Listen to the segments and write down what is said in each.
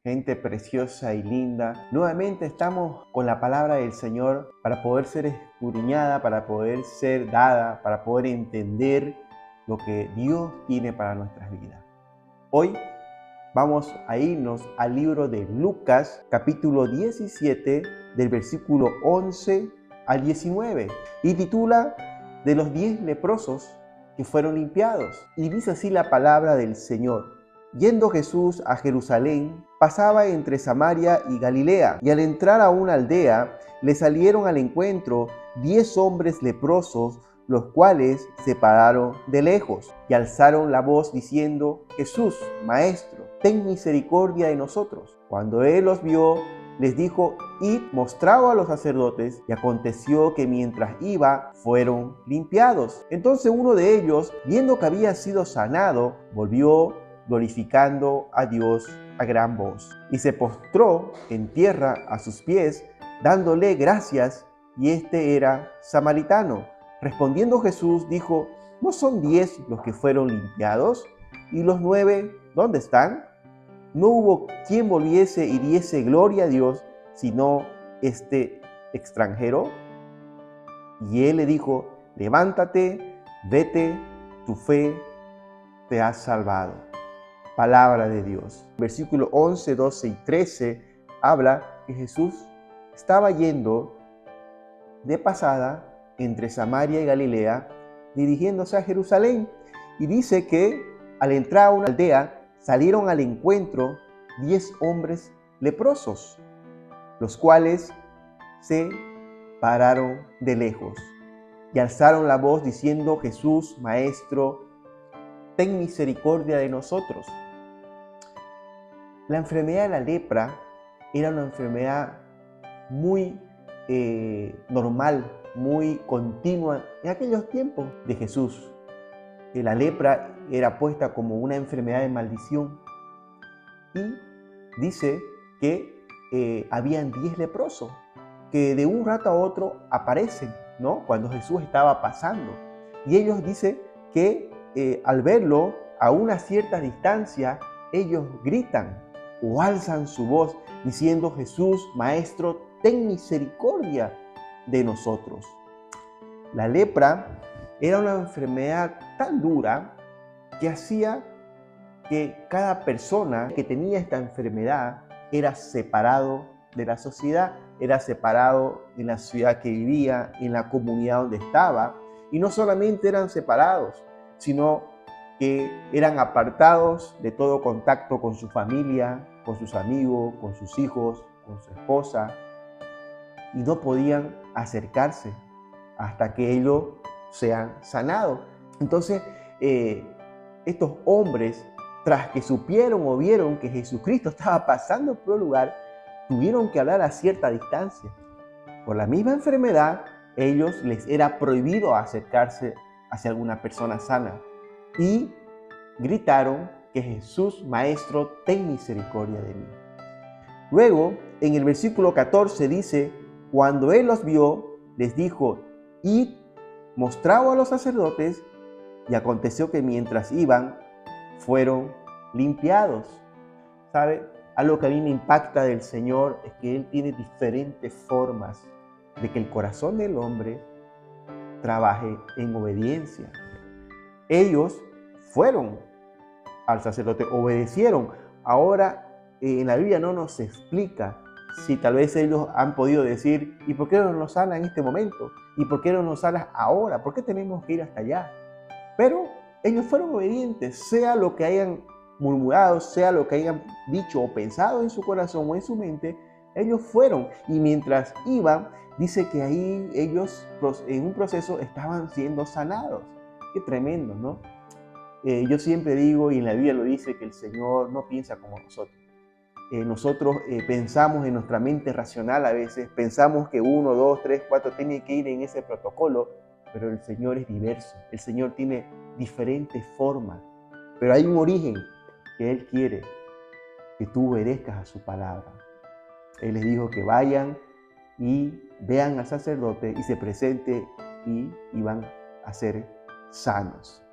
gente preciosa y linda. Nuevamente estamos con la palabra del Señor para poder ser escudriñada, para poder ser dada, para poder entender lo que Dios tiene para nuestras vidas. Hoy vamos a irnos al libro de Lucas, capítulo 17, del versículo 11 al 19, y titula de los 10 leprosos que fueron limpiados. Y dice así la palabra del Señor. Yendo Jesús a Jerusalén, pasaba entre Samaria y Galilea, y al entrar a una aldea, le salieron al encuentro 10 hombres leprosos, los cuales se pararon de lejos y alzaron la voz diciendo: Jesús, Maestro, ten misericordia de nosotros. Cuando él los vio, les dijo: Id, mostrado a los sacerdotes. Y aconteció que mientras iba, fueron limpiados. Entonces uno de ellos, viendo que había sido sanado, volvió glorificando a Dios a gran voz, y se postró en tierra a sus pies, dándole gracias, y este era samaritano. Respondiendo Jesús dijo: ¿No son 10 los que fueron limpiados? ¿Y los 9 dónde están? No hubo quien volviese y diese gloria a Dios, sino este extranjero. Y él le dijo: levántate, vete, tu fe te ha salvado. Palabra de Dios. Versículo 11, 12 y 13 habla que Jesús estaba yendo de pasada entre Samaria y Galilea, dirigiéndose a Jerusalén. Y dice que al entrar a una aldea, salieron al encuentro 10 hombres leprosos, los cuales se pararon de lejos y alzaron la voz diciendo: Jesús, Maestro, ten misericordia de nosotros. La enfermedad de la lepra era una enfermedad muy normal, muy continua en aquellos tiempos de Jesús. La lepra era puesta como una enfermedad de maldición, y dice que habían 10 leprosos que de un rato a otro aparecen, ¿no? Cuando Jesús estaba pasando, y ellos dicen que al verlo a una cierta distancia, ellos gritan o alzan su voz diciendo: Jesús, Maestro, ten misericordia de nosotros. La lepra era una enfermedad tan dura que hacía que cada persona que tenía esta enfermedad era separado de la sociedad, era separado en la ciudad que vivía, en la comunidad donde estaba, y no solamente eran separados, sino que eran apartados de todo contacto con su familia, con sus amigos, con sus hijos, con su esposa, y no podían acercarse hasta que ellos sean sanados. Entonces, estos hombres, tras que supieron o vieron que Jesucristo estaba pasando por el lugar, tuvieron que hablar a cierta distancia. Por la misma enfermedad, ellos les era prohibido acercarse hacia alguna persona sana, y gritaron que Jesús, Maestro, ten misericordia de mí. Luego, en el versículo 14 dice: cuando él los vio, les dijo: id, mostrado a los sacerdotes. Y aconteció que mientras iban, fueron limpiados. ¿Sabe? Algo que a mí me impacta del Señor es que Él tiene diferentes formas de que el corazón del hombre trabaje en obediencia. Ellos fueron al sacerdote, obedecieron. Ahora, en la Biblia no nos explica si tal vez ellos han podido decir: ¿y por qué no nos sana en este momento? ¿Y por qué no nos sana ahora? ¿Por qué tenemos que ir hasta allá? Pero ellos fueron obedientes, sea lo que hayan murmurado, sea lo que hayan dicho o pensado en su corazón o en su mente, ellos fueron. Y mientras iban, dice que ahí ellos en un proceso estaban siendo sanados. Qué tremendo, ¿no? Yo siempre digo, y en la Biblia lo dice, que el Señor no piensa como nosotros. Nosotros pensamos en nuestra mente racional a veces, pensamos que 1, 2, 3, 4 tiene que ir en ese protocolo, pero el Señor es diverso, el Señor tiene diferentes formas, pero hay un origen que Él quiere que tú obedezcas a su palabra. Él les dijo que vayan y vean al sacerdote y se presente, y iban a ser sanos.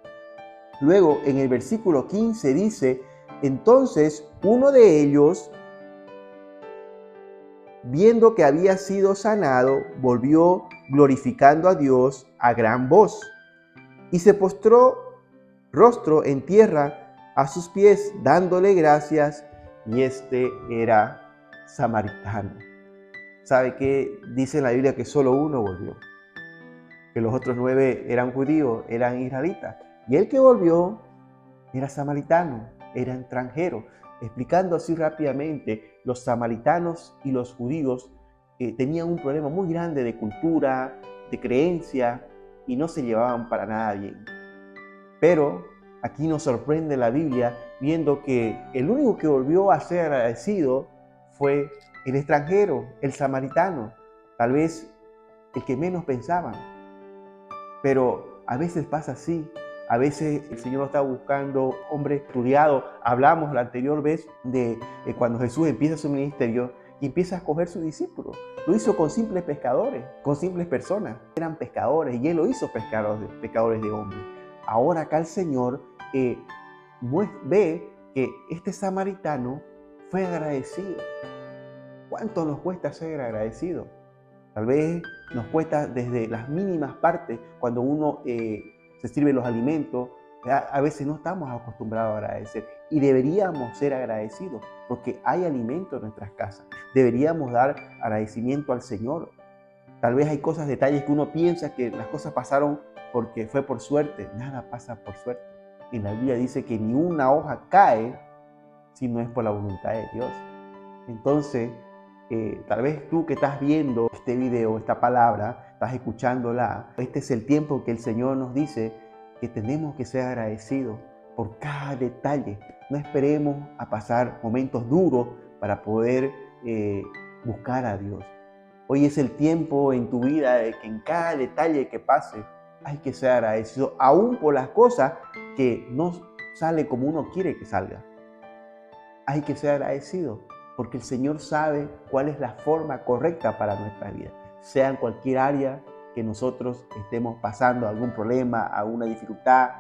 Luego, en el versículo 15 dice: entonces uno de ellos, viendo que había sido sanado, volvió glorificando a Dios a gran voz y se postró rostro en tierra a sus pies, dándole gracias, y este era samaritano. ¿Sabe qué dice en la Biblia? Que solo uno volvió, que los otros 9 eran judíos, eran israelitas, y el que volvió era samaritano, era extranjero. Explicando así rápidamente, los samaritanos y los judíos tenían un problema muy grande de cultura, de creencia, y no se llevaban para nada bien. Pero aquí nos sorprende la Biblia viendo que el único que volvió a ser agradecido fue el extranjero, el samaritano, tal vez el que menos pensaban. Pero a veces pasa así. A veces el Señor está buscando hombres estudiados. Hablamos la anterior vez de cuando Jesús empieza su ministerio y empieza a escoger sus discípulos. Lo hizo con simples pescadores, con simples personas. Eran pescadores y Él lo hizo pescadores de hombres. Ahora acá el Señor ve que este samaritano fue agradecido. ¿Cuánto nos cuesta ser agradecidos? Tal vez nos cuesta desde las mínimas partes, cuando uno se sirve los alimentos, a veces no estamos acostumbrados a agradecer y deberíamos ser agradecidos porque hay alimento en nuestras casas. Deberíamos dar agradecimiento al Señor. Tal vez hay cosas, detalles que uno piensa que las cosas pasaron porque fue por suerte. Nada pasa por suerte. En la Biblia dice que ni una hoja cae si no es por la voluntad de Dios. Entonces, tal vez tú que estás viendo este video, esta palabra, estás escuchándola, este es el tiempo que el Señor nos dice que tenemos que ser agradecidos por cada detalle. No esperemos a pasar momentos duros para poder buscar a Dios. Hoy es el tiempo en tu vida de que en cada detalle que pase hay que ser agradecido, aún por las cosas que no sale como uno quiere que salga. Hay que ser agradecido, porque el Señor sabe cuál es la forma correcta para nuestra vida, sea en cualquier área que nosotros estemos pasando, algún problema, alguna dificultad,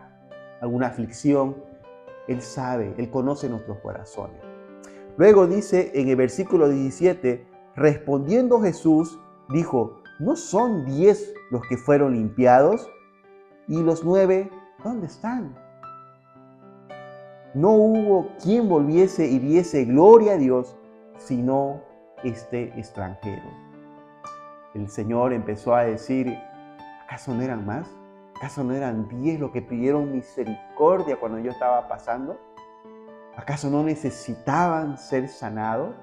alguna aflicción. Él sabe, Él conoce nuestros corazones. Luego dice en el versículo 17, respondiendo Jesús, dijo, ¿no son 10 los que fueron limpiados? ¿Y los 9, dónde están? No hubo quien volviese y diese gloria a Dios, sino este extranjero. El Señor empezó a decir, ¿acaso no eran más? ¿Acaso no eran 10 los que pidieron misericordia cuando yo estaba pasando? ¿Acaso no necesitaban ser sanados?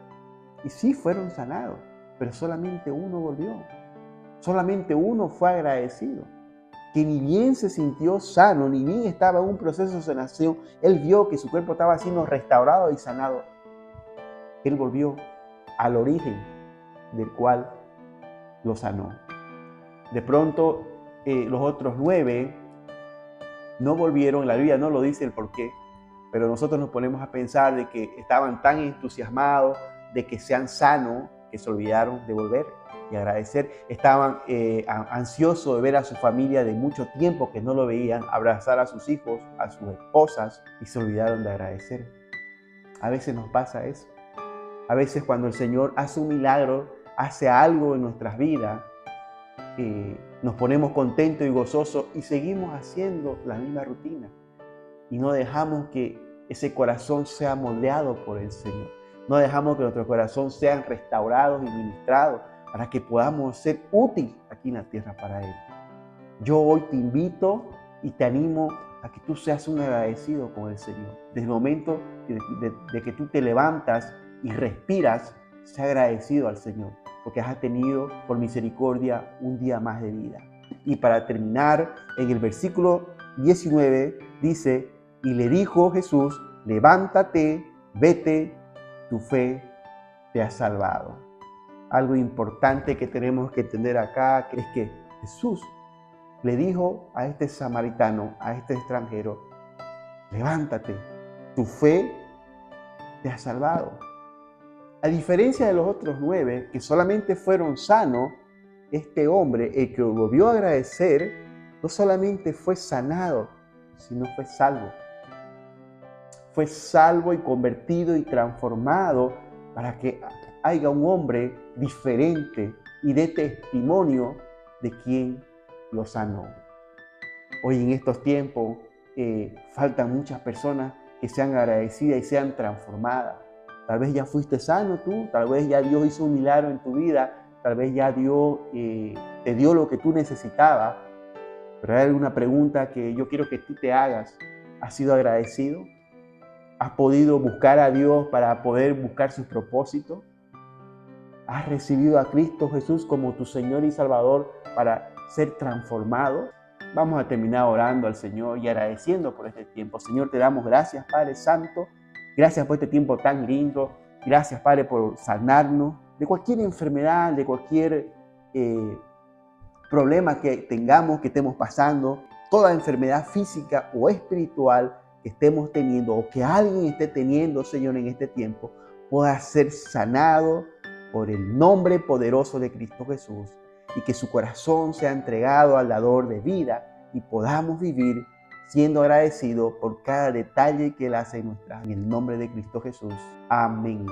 Y sí fueron sanados, pero solamente uno volvió. Solamente uno fue agradecido, que ni bien se sintió sano, ni bien estaba en un proceso de sanación. Él vio que su cuerpo estaba siendo restaurado y sanado. Él volvió al origen del cual lo sanó. De pronto, los otros 9 no volvieron. La Biblia no lo dice el por qué, pero nosotros nos ponemos a pensar de que estaban tan entusiasmados de que sean sanos que se olvidaron de volver y agradecer. Estaban ansiosos de ver a su familia de mucho tiempo que no lo veían, abrazar a sus hijos, a sus esposas, y se olvidaron de agradecer. A veces nos pasa eso. A veces cuando el Señor hace un milagro, hace algo en nuestras vidas, nos ponemos contentos y gozosos y seguimos haciendo la misma rutina. Y no dejamos que ese corazón sea moldeado por el Señor. No dejamos que nuestro corazón sean restaurados y ministrados para que podamos ser útiles aquí en la tierra para Él. Yo hoy te invito y te animo a que tú seas un agradecido con el Señor. Desde el momento de que tú te levantas y respiras, sea agradecido al Señor, porque has tenido por misericordia un día más de vida. Y para terminar, en el versículo 19 dice, y le dijo Jesús, levántate, vete, tu fe te ha salvado. Algo importante que tenemos que entender acá es que Jesús le dijo a este samaritano, a este extranjero, levántate, tu fe te ha salvado. A diferencia de los otros 9 que solamente fueron sanos, este hombre, el que volvió a agradecer, no solamente fue sanado, sino fue salvo. Fue salvo y convertido y transformado para que haya un hombre diferente y dé testimonio de quien lo sanó. Hoy en estos tiempos faltan muchas personas que sean agradecidas y sean transformadas. Tal vez ya fuiste sano tú, tal vez ya Dios hizo un milagro en tu vida, tal vez ya Dios te dio lo que tú necesitabas, pero hay alguna pregunta que yo quiero que tú te hagas. ¿Has sido agradecido? ¿Has podido buscar a Dios para poder buscar sus propósitos? ¿Has recibido a Cristo Jesús como tu Señor y Salvador para ser transformado? Vamos a terminar orando al Señor y agradeciendo por este tiempo. Señor, te damos gracias, Padre Santo. Gracias por este tiempo tan lindo. Gracias, Padre, por sanarnos de cualquier enfermedad, de cualquier problema que tengamos, que estemos pasando. Toda enfermedad física o espiritual que estemos teniendo o que alguien esté teniendo, Señor, en este tiempo, pueda ser sanado por el nombre poderoso de Cristo Jesús, y que su corazón sea entregado al dador de vida y podamos vivir siendo agradecidos por cada detalle que Él hace en nuestra vida. En el nombre de Cristo Jesús. Amén.